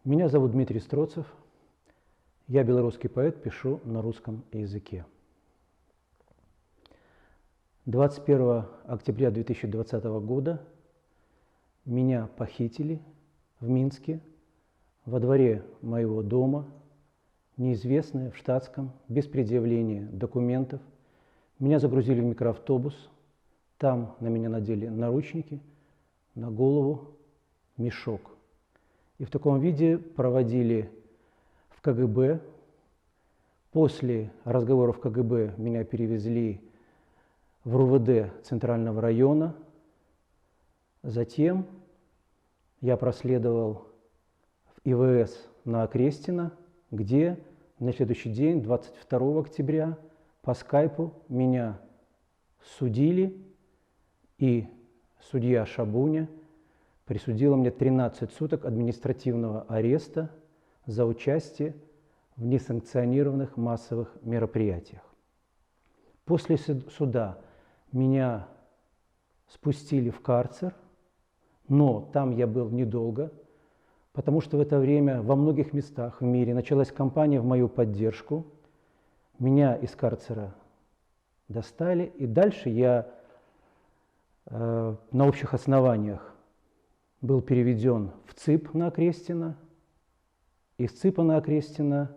Меня зовут Дмитрий Строцев. Я белорусский поэт, пишу на русском языке. 21 октября 2020 года меня похитили в Минске во дворе моего дома, неизвестные, в штатском, без предъявления документов. Меня загрузили в микроавтобус, там на меня надели наручники, на голову мешок. И в таком виде проводили в КГБ. После разговора в КГБ меня перевезли в РУВД Центрального района. Затем я проследовал в ИВС на Окрестино, где на следующий день, 22 октября, по скайпу меня судили, и судья Шабуня присудила мне 13 суток административного ареста за участие в несанкционированных массовых мероприятиях. После суда меня спустили в карцер, но там я был недолго, потому что в это время во многих местах в мире началась кампания в мою поддержку. Меня из карцера достали, и дальше я на общих основаниях был переведен в ЦИП на Окрестино. Из ЦИПа на Окрестино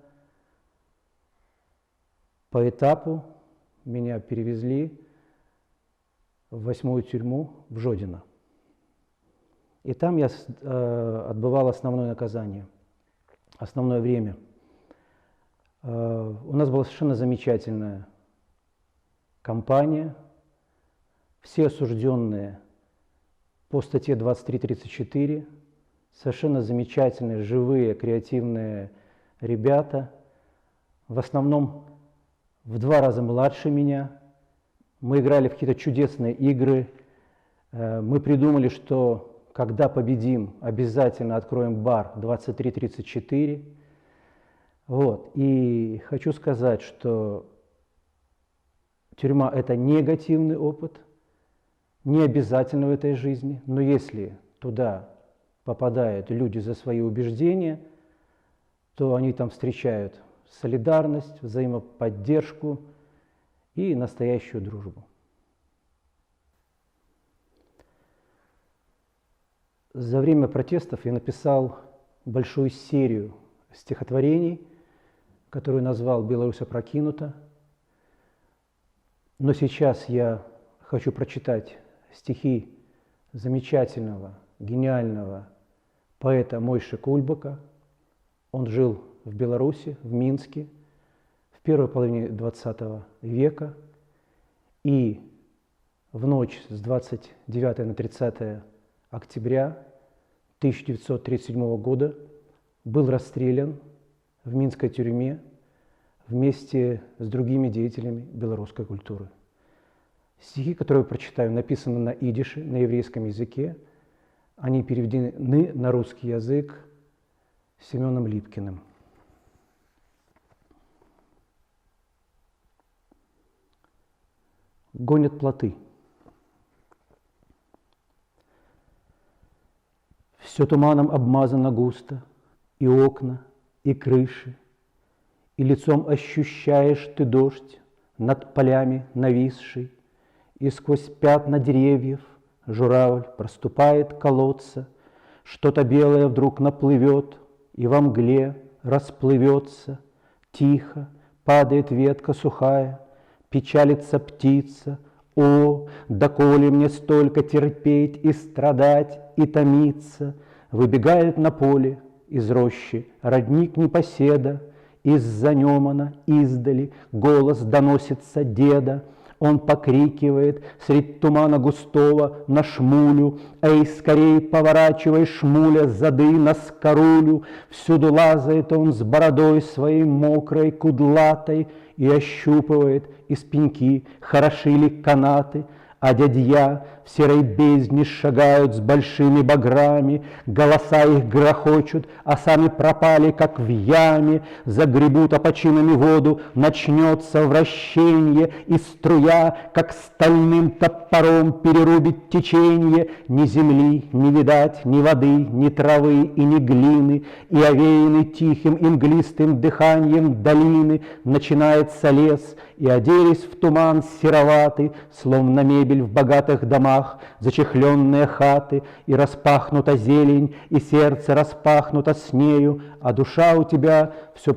по этапу меня перевезли в 8-ю тюрьму в Жодино. И там я отбывал основное наказание, основное время. У нас была совершенно замечательная компания. Все осужденные по статье 23-34, совершенно замечательные, живые, креативные ребята, в основном в 2 раза младше меня. Мы играли в какие-то чудесные игры. Мы придумали, что когда победим, обязательно откроем бар 23-34. Вот. И хочу сказать, что тюрьма – это негативный опыт, не обязательно в этой жизни, но если туда попадают люди за свои убеждения, то они там встречают солидарность, взаимоподдержку и настоящую дружбу. За время протестов я написал большую серию стихотворений, которую назвал «Беларусь опрокинута». Но сейчас я хочу прочитать стихи замечательного, гениального поэта Мойши Кульбака. Он жил в Беларуси, в Минске, в первой половине XX века. И в ночь с 29 на 30 октября 1937 года был расстрелян в минской тюрьме вместе с другими деятелями белорусской культуры. Стихи, которые я прочитаю, написаны на идише, на еврейском языке. Они переведены на русский язык Семеном Липкиным. Гонят плоты. Все туманом обмазано густо, и окна, и крыши, и лицом ощущаешь ты дождь над полями нависший, и сквозь пятна деревьев журавль проступает колодца, что-то белое вдруг наплывет и во мгле расплывется, тихо падает ветка сухая, печалится птица. О, доколе мне столько терпеть и страдать, и томиться, выбегает на поле из рощи родник непоседа, из-за Немана издали голос доносится деда. Он покрикивает средь тумана густого на Шмулю: «Эй, скорей поворачивай, Шмуля, зады на скорулю!» Всюду лазает он с бородой своей мокрой, кудлатой, и ощупывает из пеньки, хороши ли канаты. А дядья в серой бездне шагают с большими баграми, голоса их грохочут, а сами пропали, как в яме, загребут опочинами воду, начнется вращенье, и струя, как стальным топором, перерубит теченье. Ни земли не видать, ни воды, ни травы и ни глины, и овеянный тихим и мглистым дыханием долины начинается лес, и оделись в туман сероватый, словно мебель в богатых домах, зачехленные хаты, и распахнута зелень, и сердце распахнуто с нею, а душа у тебя все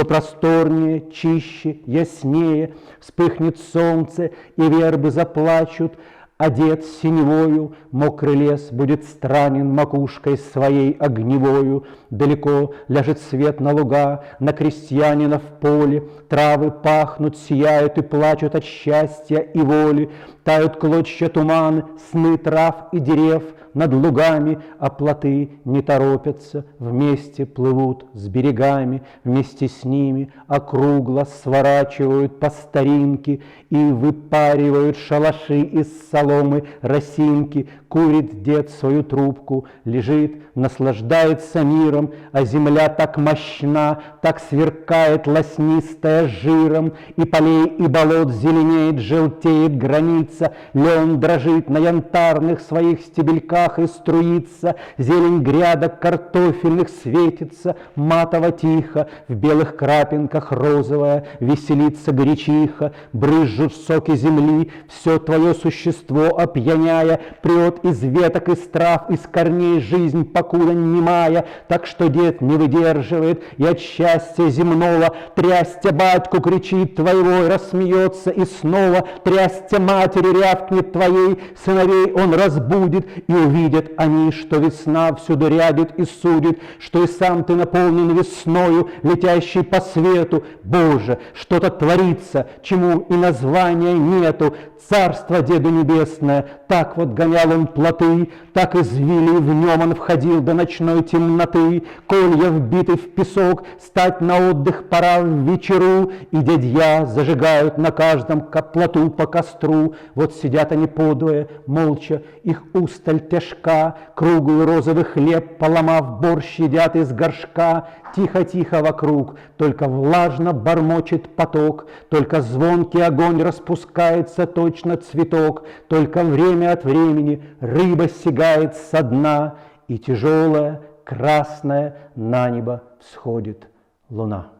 просторнее, чище, яснее, вспыхнет солнце, и вербы заплачут, одет синевою, мокрый лес будет странен макушкой своей огневою. Далеко ляжет свет на луга, на крестьянина в поле, травы пахнут, сияют и плачут от счастья и воли. Тают клочья туман, сны трав и дерев над лугами, а плоты не торопятся, вместе плывут с берегами, вместе с ними округло сворачивают по старинке и выпаривают шалаши из соломы росинки. Курит дед свою трубку, лежит, наслаждается миром, а земля так мощна, так сверкает лоснистая жиром, и полей и болот зеленеет, желтеет граница, лен дрожит на янтарных своих стебельках и струится, зелень грядок картофельных светится матово тихо, в белых крапинках розовая веселится гречиха, брызжут соки земли, все твое существо опьяняя, прет из веток, из трав, из корней жизнь, покуда немая, так что дед не выдерживает и от счастья земного, трястя батьку кричит твоего, и рассмеется, и снова трястя матери рявкнет твоей, сыновей он разбудит, и увидят они, что весна всюду рябит и судит, что и сам ты наполнен весною, летящей по свету. Боже, что-то творится, чему и названия нету. Царство деду небесное, так вот гонял он плоты, так извили в нем он входил до ночной темноты. Колья вбиты в песок, стать на отдых пора в вечеру, и дядья зажигают на каждом плоту по костру. Вот сидят они подвое, молча, их усталь тяжка, круглый розовый хлеб, поломав борщ, едят из горшка. Тихо-тихо вокруг, только влажно бормочет поток, только звонкий огонь распускается точно цветок, только время от времени рыба сигает со дна, и тяжелая, красная на небо всходит луна.